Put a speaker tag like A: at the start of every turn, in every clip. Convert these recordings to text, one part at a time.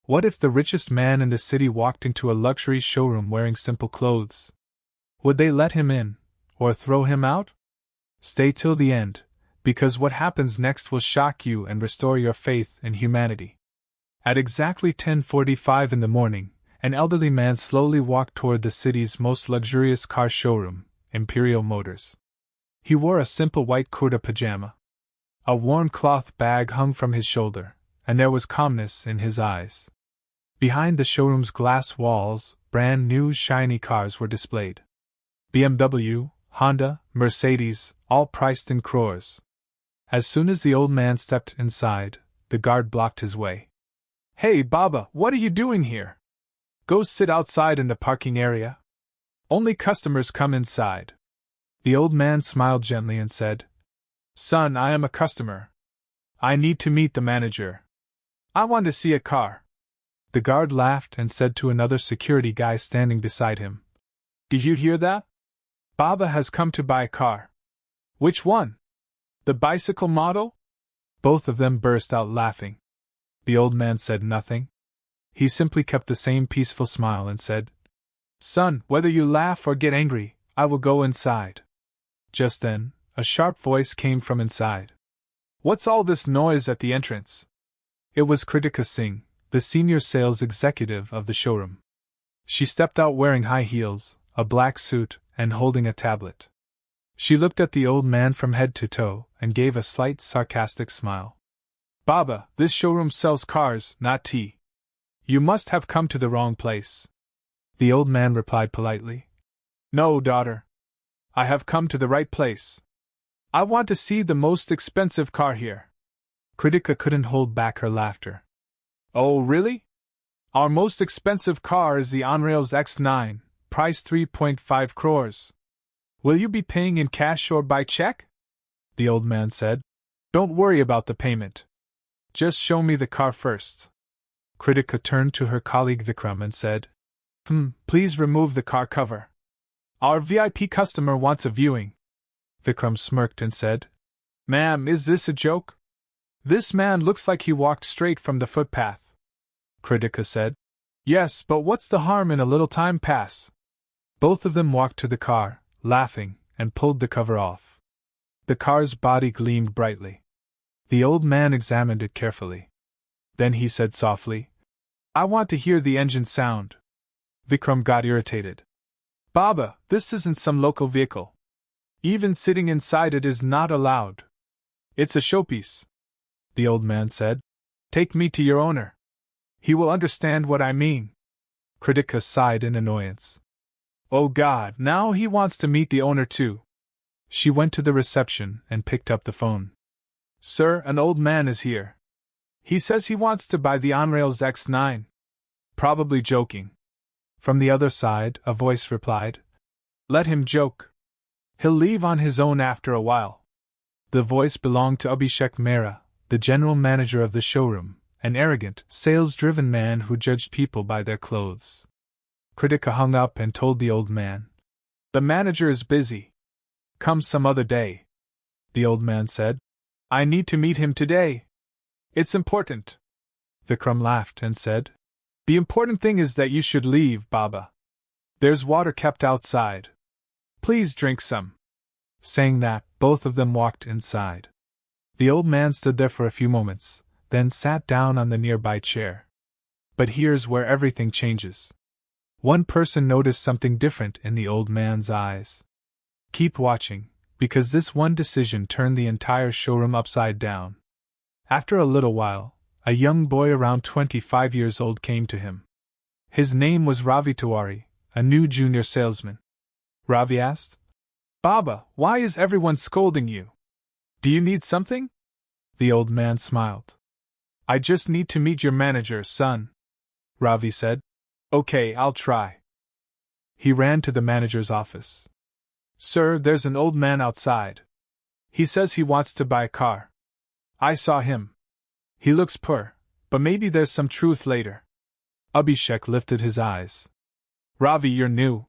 A: What if the richest man in the city walked into a luxury showroom wearing simple clothes? Would they let him in, or throw him out? Stay till the end, because what happens next will shock you and restore your faith in humanity. At exactly 10:45 in the morning, an elderly man slowly walked toward the city's most luxurious car showroom, Imperial Motors. He wore a simple white kurta pajama. A worn cloth bag hung from his shoulder, and there was calmness in his eyes. Behind the showroom's glass walls, brand new shiny cars were displayed. BMW, Honda, Mercedes, all priced in crores. As soon as the old man stepped inside, the guard blocked his way. "Hey, Baba, what are you doing here? Go sit outside in the parking area. Only customers come inside." The old man smiled gently and said, "Son, I am a customer. I need to meet the manager. I want to see a car." The guard laughed and said to another security guy standing beside him, "Did you hear that? Baba has come to buy a car." "Which one? The bicycle model?" Both of them burst out laughing. The old man said nothing. He simply kept the same peaceful smile and said, "Son, whether you laugh or get angry, I will go inside." Just then, a sharp voice came from inside. "What's all this noise at the entrance?" It was Kritika Singh, the senior sales executive of the showroom. She stepped out wearing high heels, a black suit, and holding a tablet. She looked at the old man from head to toe and gave a slight sarcastic smile. "Baba, this showroom sells cars, not tea. You must have come to the wrong place." The old man replied politely, "No, daughter. I have come to the right place. I want to see the most expensive car here." Kritika couldn't hold back her laughter. "Oh, really? Our most expensive car is the On-Rails X9, priced 3.5 crores. Will you be paying in cash or by check?" The old man said. "Don't worry about the payment. Just show me the car first." Kritika turned to her colleague Vikram and said, "Please remove the car cover. Our VIP customer wants a viewing." Vikram smirked and said, "Ma'am, is this a joke? This man looks like he walked straight from the footpath." Kritika said, "Yes, but what's the harm in a little time pass?" Both of them walked to the car, laughing, and pulled the cover off. The car's body gleamed brightly. The old man examined it carefully. Then he said softly, "I want to hear the engine sound." Vikram got irritated. "Baba, this isn't some local vehicle. Even sitting inside it is not allowed. It's a showpiece." The old man said, "Take me to your owner. He will understand what I mean." Kritika sighed in annoyance. "Oh God, now he wants to meet the owner too." She went to the reception and picked up the phone. "Sir, an old man is here. He says he wants to buy the On-Rails X9. Probably joking." From the other side, a voice replied, "Let him joke. He'll leave on his own after a while." The voice belonged to Abhishek Mehra, the general manager of the showroom, an arrogant, sales-driven man who judged people by their clothes. Kritika hung up and told the old man, "The manager is busy. Come some other day." The old man said, "I need to meet him today. It's important." Vikram laughed and said, "The important thing is that you should leave, Baba. There's water kept outside. Please drink some." Saying that, both of them walked inside. The old man stood there for a few moments, then sat down on the nearby chair. But here's where everything changes. One person noticed something different in the old man's eyes. Keep watching, because this one decision turned the entire showroom upside down. After a little while, a young boy around 25 years old came to him. His name was Ravi Tiwari, a new junior salesman. Ravi asked, "Baba, why is everyone scolding you? Do you need something?" The old man smiled. "I just need to meet your manager, son," Ravi said. "Okay, I'll try." He ran to the manager's office. "Sir, there's an old man outside. He says he wants to buy a car. I saw him. He looks poor, but maybe there's some truth later." Abhishek lifted his eyes. "Ravi, you're new.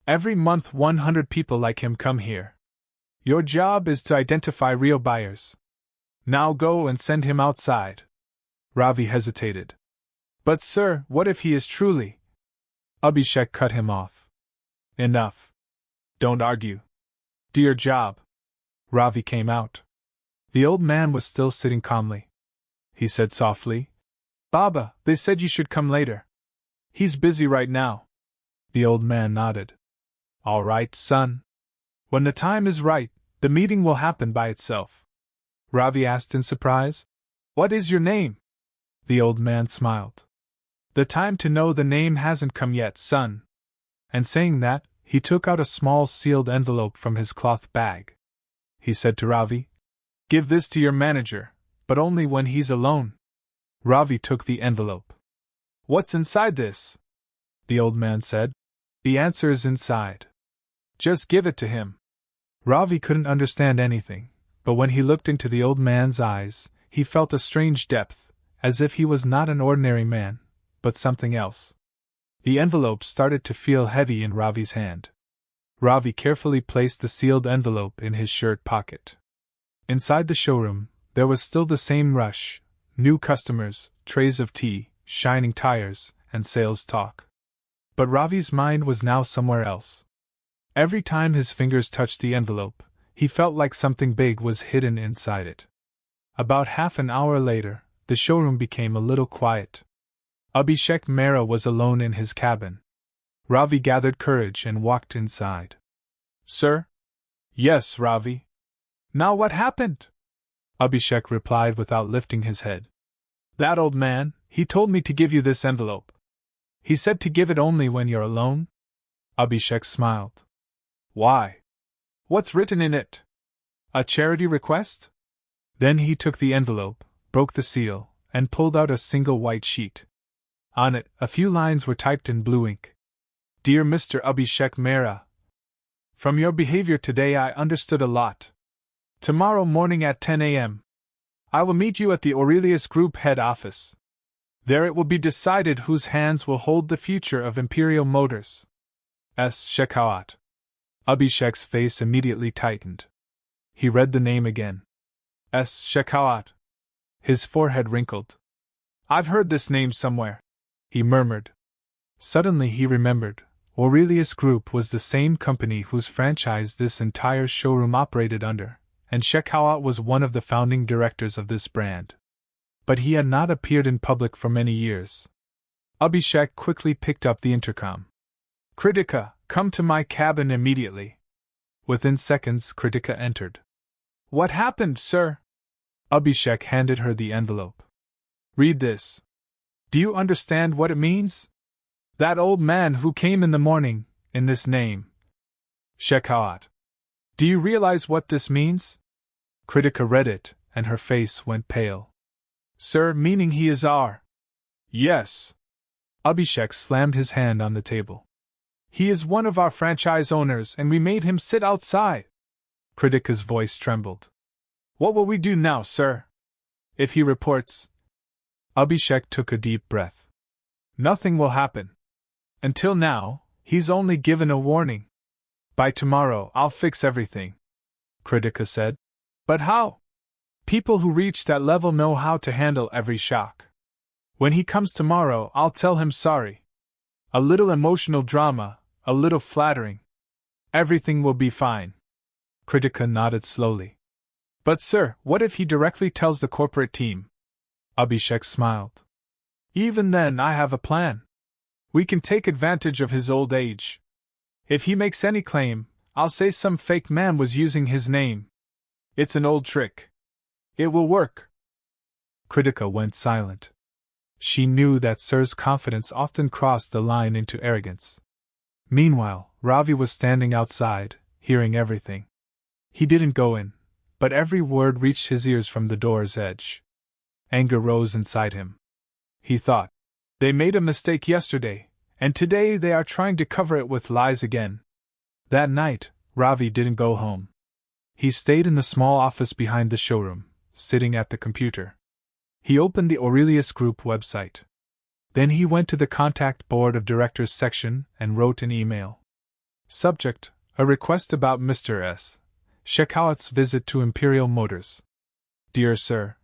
A: Every month 100 people like him come here. Your job is to identify real buyers. Now go and send him outside." Ravi hesitated. But sir, what if he is truly… Abhishek cut him off. Enough. Don't argue. Do your job. Ravi came out. The old man was still sitting calmly. He said softly, Baba, they said you should come later. He's busy right now. The old man nodded. All right, son. When the time is right, the meeting will happen by itself. Ravi asked in surprise. What is your name? The old man smiled. The time to know the name hasn't come yet, son. And saying that, he took out a small sealed envelope from his cloth bag. He said to Ravi, Give this to your manager, but only when he's alone. Ravi took the envelope. What's inside this? The old man said. The answer is inside. Just give it to him. Ravi couldn't understand anything, but when he looked into the old man's eyes, he felt a strange depth, as if he was not an ordinary man, but something else. The envelope started to feel heavy in Ravi's hand. Ravi carefully placed the sealed envelope in his shirt pocket. Inside the showroom, there was still the same rush, new customers, trays of tea, shining tires, and sales talk. But Ravi's mind was now somewhere else. Every time his fingers touched the envelope, he felt like something big was hidden inside it. About half an hour later, the showroom became a little quiet. Abhishek Mehra was alone in his cabin. Ravi gathered courage and walked inside. Sir? Yes, Ravi. Now what happened? Abhishek replied without lifting his head. That old man, he told me to give you this envelope. He said to give it only when you're alone? Abhishek smiled. Why? What's written in it? A charity request? Then he took the envelope, broke the seal, and pulled out a single white sheet. On it, a few lines were typed in blue ink. Dear Mr. Abhishek Mehra, from your behavior today I understood a lot. Tomorrow morning at 10 a.m. I will meet you at the Aurelius Group head office. There it will be decided whose hands will hold the future of Imperial Motors. S. Shekhawat. Abhishek's face immediately tightened. He read the name again. S. Shekhawat. His forehead wrinkled. I've heard this name somewhere, he murmured. Suddenly he remembered, Aurelius Group was the same company whose franchise this entire showroom operated under, and Shekhawat was one of the founding directors of this brand. But he had not appeared in public for many years. Abhishek quickly picked up the intercom. Kritika, come to my cabin immediately. Within seconds, Kritika entered. What happened, sir? Abhishek handed her the envelope. Read this. Do you understand what it means? That old man who came in the morning, in this name. Shekhawat. Do you realize what this means? Kritika read it, and her face went pale. Sir, meaning he is our… Yes. Abhishek slammed his hand on the table. He is one of our franchise owners and we made him sit outside. Kritika's voice trembled. What will we do now, sir? If he reports… Abhishek took a deep breath. Nothing will happen. Until now, he's only given a warning. By tomorrow, I'll fix everything, Kritika said. But how? People who reach that level know how to handle every shock. When he comes tomorrow, I'll tell him sorry. A little emotional drama, a little flattering. Everything will be fine. Kritika nodded slowly. But sir, what if he directly tells the corporate team? Abhishek smiled. Even then, I have a plan. We can take advantage of his old age. If he makes any claim, I'll say some fake man was using his name. It's an old trick. It will work. Kritika went silent. She knew that Sir's confidence often crossed the line into arrogance. Meanwhile, Ravi was standing outside, hearing everything. He didn't go in, but every word reached his ears from the door's edge. Anger rose inside him. He thought, they made a mistake yesterday, and today they are trying to cover it with lies again. That night, Ravi didn't go home. He stayed in the small office behind the showroom, sitting at the computer. He opened the Aurelius Group website. Then he went to the Contact Board of Directors section and wrote an email. Subject: a request about Mr. S. Shekhawat's visit to Imperial Motors. Dear Sir,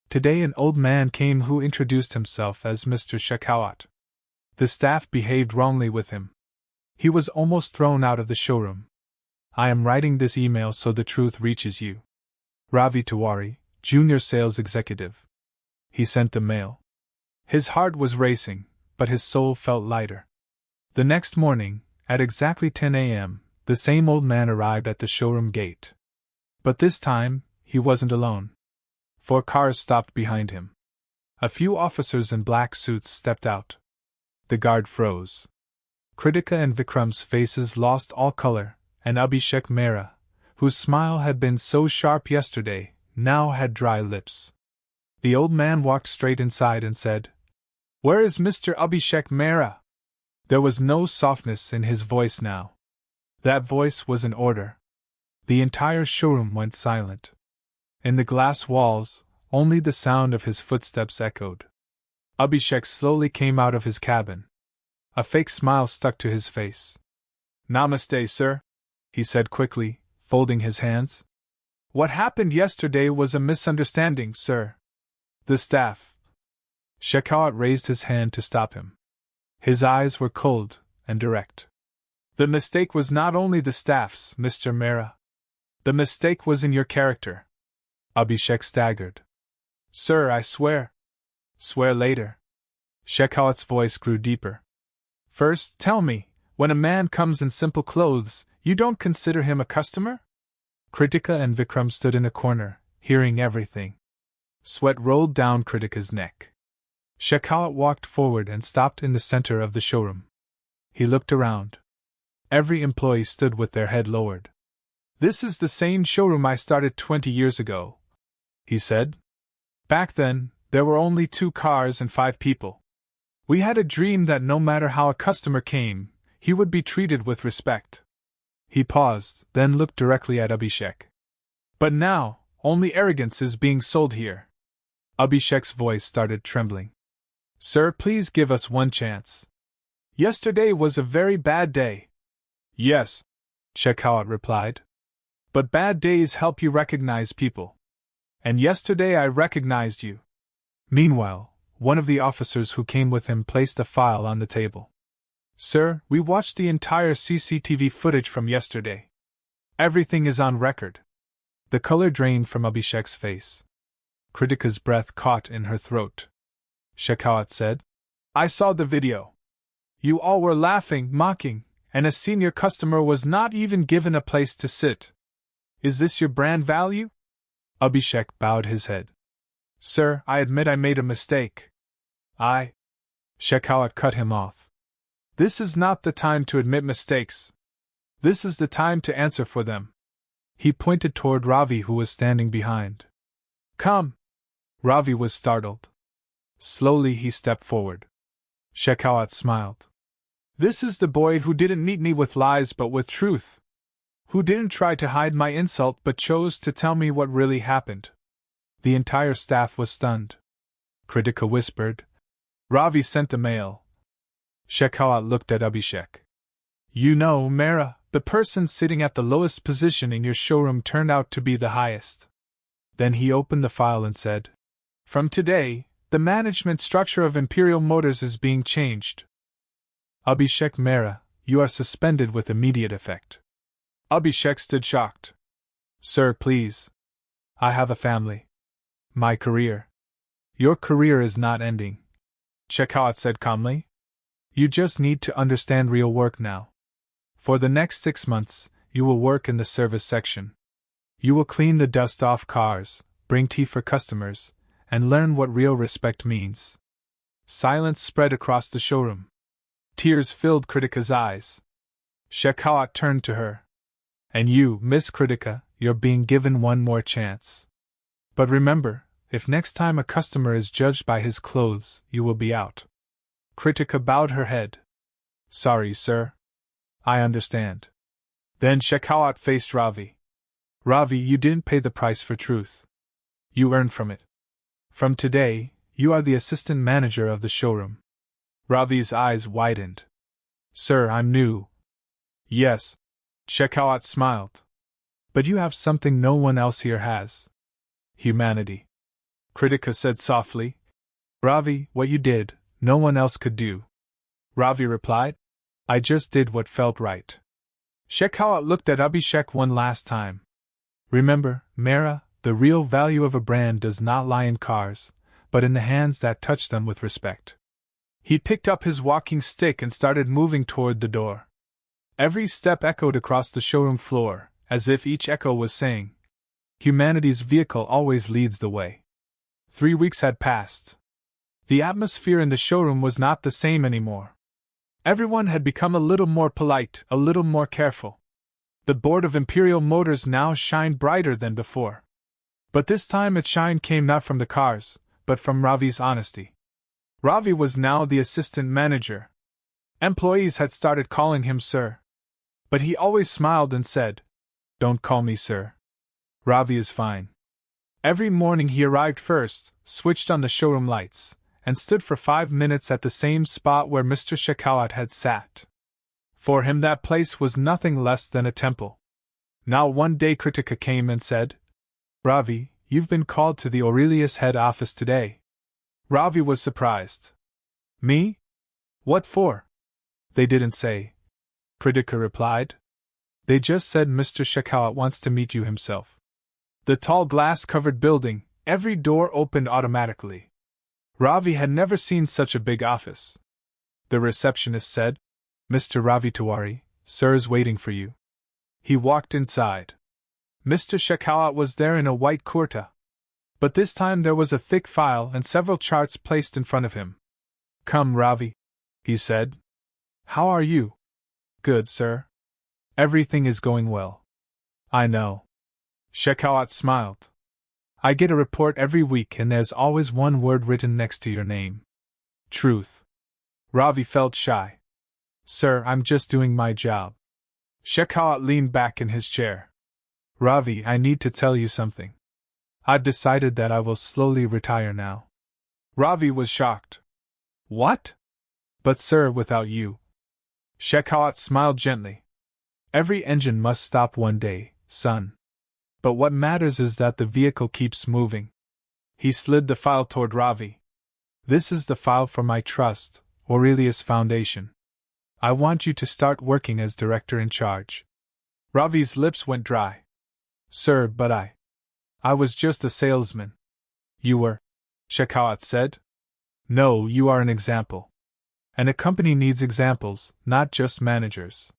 A: Today an old man came who introduced himself as Mr. Shekawat. The staff behaved wrongly with him. He was almost thrown out of the showroom. I am writing this email so the truth reaches you. Ravi Tiwari, Junior Sales Executive. He sent the mail. His heart was racing, but his soul felt lighter. The next morning, at exactly 10 a.m., the same old man arrived at the showroom gate. But this time, he wasn't alone. 4 cars stopped behind him. A few officers in black suits stepped out. The guard froze. Kritika and Vikram's faces lost all color, and Abhishek Mehra, whose smile had been so sharp yesterday, now had dry lips. The old man walked straight inside and said, "Where is Mr. Abhishek Mehra?" There was no softness in his voice now. That voice was an order. The entire showroom went silent. In the glass walls, only the sound of his footsteps echoed. Abhishek slowly came out of his cabin. A fake smile stuck to his face. "Namaste, sir," he said quickly, folding his hands. "What happened yesterday was a misunderstanding, sir. The staff." Shekawat raised his hand to stop him. His eyes were cold and direct. "The mistake was not only the staff's, Mr. Mehra. The mistake was in your character." Abhishek staggered. "Sir, I swear." "Swear later." Shekawat's voice grew deeper. "First, tell me, when a man comes in simple clothes, you don't consider him a customer?" Kritika and Vikram stood in a corner, hearing everything. Sweat rolled down Kritika's neck. Shekawat walked forward and stopped in the center of the showroom. He looked around. Every employee stood with their head lowered. "This is the same showroom I started 20 years ago," he said. "Back then, there were only 2 cars and 5 people. We had a dream that no matter how a customer came, he would be treated with respect." He paused, then looked directly at Abhishek. "But now, only arrogance is being sold here." Abhishek's voice started trembling. "Sir, please give us one chance. Yesterday was a very bad day." "Yes," Shekawat replied. "But bad days help you recognize people. And yesterday I recognized you." Meanwhile, one of the officers who came with him placed a file on the table. "Sir, we watched the entire CCTV footage from yesterday. Everything is on record." The color drained from Abhishek's face. Kritika's breath caught in her throat. Shekawat said, "I saw the video. You all were laughing, mocking, and a senior customer was not even given a place to sit. Is this your brand value?" Abhishek bowed his head. "Sir, I admit I made a mistake." Shekawat cut him off. "This is not the time to admit mistakes. This is the time to answer for them." He pointed toward Ravi, who was standing behind. "Come." Ravi was startled. Slowly he stepped forward. Shekawat smiled. "This is the boy who didn't meet me with lies but with truth. Who didn't try to hide my insult but chose to tell me what really happened." The entire staff was stunned. Kritika whispered, "Ravi sent the mail." Shekawat looked at Abhishek. "You know, Mehra, the person sitting at the lowest position in your showroom turned out to be the highest." Then he opened the file and said, "From today, the management structure of Imperial Motors is being changed. Abhishek Mehra, you are suspended with immediate effect." Abhishek stood shocked. "Sir, please. I have a family. My career." "Your career is not ending," Shekawat said calmly. "You just need to understand real work now. For the next 6 months, you will work in the service section. You will clean the dust off cars, bring tea for customers, and learn what real respect means." Silence spread across the showroom. Tears filled Kritika's eyes. Shekawat turned to her. "And you, Miss Kritika, you're being given one more chance. But remember, if next time a customer is judged by his clothes, you will be out." Kritika bowed her head. "Sorry, sir. I understand." Then Shekawat faced Ravi. "Ravi, you didn't pay the price for truth. You earned from it. From today, you are the assistant manager of the showroom." Ravi's eyes widened. "Sir, I'm new." "Yes." Shekawat smiled. "But you have something no one else here has. Humanity." Kritika said softly. Ravi, what you did, no one else could do. Ravi replied. I just did what felt right. Shekhawat looked at Abhishek one last time. Remember, Mera, the real value of a brand does not lie in cars, but in the hands that touch them with respect. He picked up his walking stick and started moving toward the door. Every step echoed across the showroom floor, as if each echo was saying, humanity's vehicle always leads the way. 3 weeks had passed. The atmosphere in the showroom was not the same anymore. Everyone had become a little more polite, a little more careful. The board of Imperial Motors now shined brighter than before. But this time its shine came not from the cars, but from Ravi's honesty. Ravi was now the assistant manager. Employees had started calling him sir. But he always smiled and said, Don't call me sir. Ravi is fine. Every morning he arrived first, switched on the showroom lights, and stood for 5 minutes at the same spot where Mr. Shekhawat had sat. For him that place was nothing less than a temple. Now one day Kritika came and said, Ravi, you've been called to the Aurelius head office today. Ravi was surprised. Me? What for? They didn't say. Kritika replied. They just said Mr. Shekhawat wants to meet you himself. The tall glass-covered building, every door opened automatically. Ravi had never seen such a big office. The receptionist said, Mr. Ravi Tiwari, sir is waiting for you. He walked inside. Mr. Shekhawat was there in a white kurta. But this time there was a thick file and several charts placed in front of him. Come, Ravi, he said. How are you? Good, sir. Everything is going well. I know. Shekhawat smiled. I get a report every week and there's always one word written next to your name. Truth. Ravi felt shy. Sir, I'm just doing my job. Shekhawat leaned back in his chair. Ravi, I need to tell you something. I've decided that I will slowly retire now. Ravi was shocked. What? But sir, without you. Shekhawat smiled gently. Every engine must stop one day, son. But what matters is that the vehicle keeps moving. He slid the file toward Ravi. This is the file for my trust, Aurelius Foundation. I want you to start working as director in charge. Ravi's lips went dry. Sir, but I was just a salesman. You were? Shekhawat said. No, you are an example. And a company needs examples, not just managers.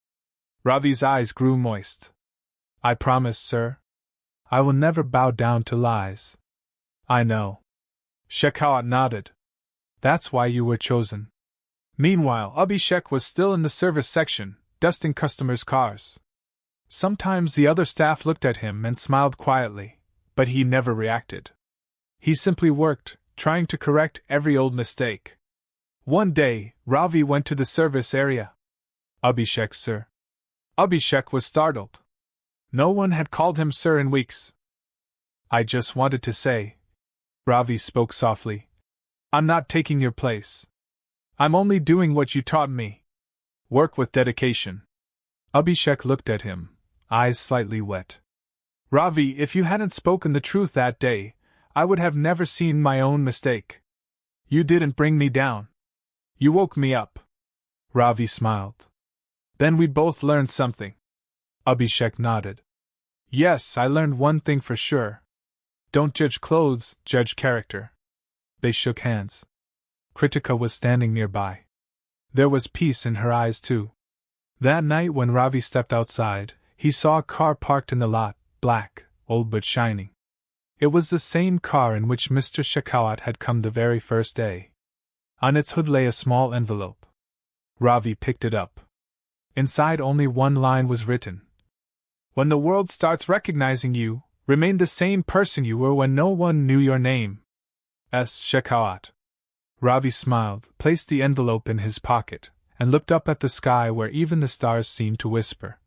A: Ravi's eyes grew moist. I promise, sir. I will never bow down to lies. I know. Shekhawat nodded. That's why you were chosen. Meanwhile, Abhishek was still in the service section, dusting customers' cars. Sometimes the other staff looked at him and smiled quietly, but he never reacted. He simply worked, trying to correct every old mistake. One day, Ravi went to the service area. Abhishek, sir. Abhishek was startled. No one had called him sir in weeks. I just wanted to say, Ravi spoke softly, I'm not taking your place. I'm only doing what you taught me. Work with dedication. Abhishek looked at him, eyes slightly wet. Ravi, if you hadn't spoken the truth that day, I would have never seen my own mistake. You didn't bring me down. You woke me up. Ravi smiled. Then we both learned something. Abhishek nodded. Yes, I learned one thing for sure. Don't judge clothes, judge character. They shook hands. Kritika was standing nearby. There was peace in her eyes too. That night when Ravi stepped outside, he saw a car parked in the lot, black, old but shining. It was the same car in which Mr. Shekhawat had come the very first day. On its hood lay a small envelope. Ravi picked it up. Inside only one line was written. When the world starts recognizing you, remain the same person you were when no one knew your name. S. Shekhawat. Ravi smiled, placed the envelope in his pocket, and looked up at the sky where even the stars seemed to whisper.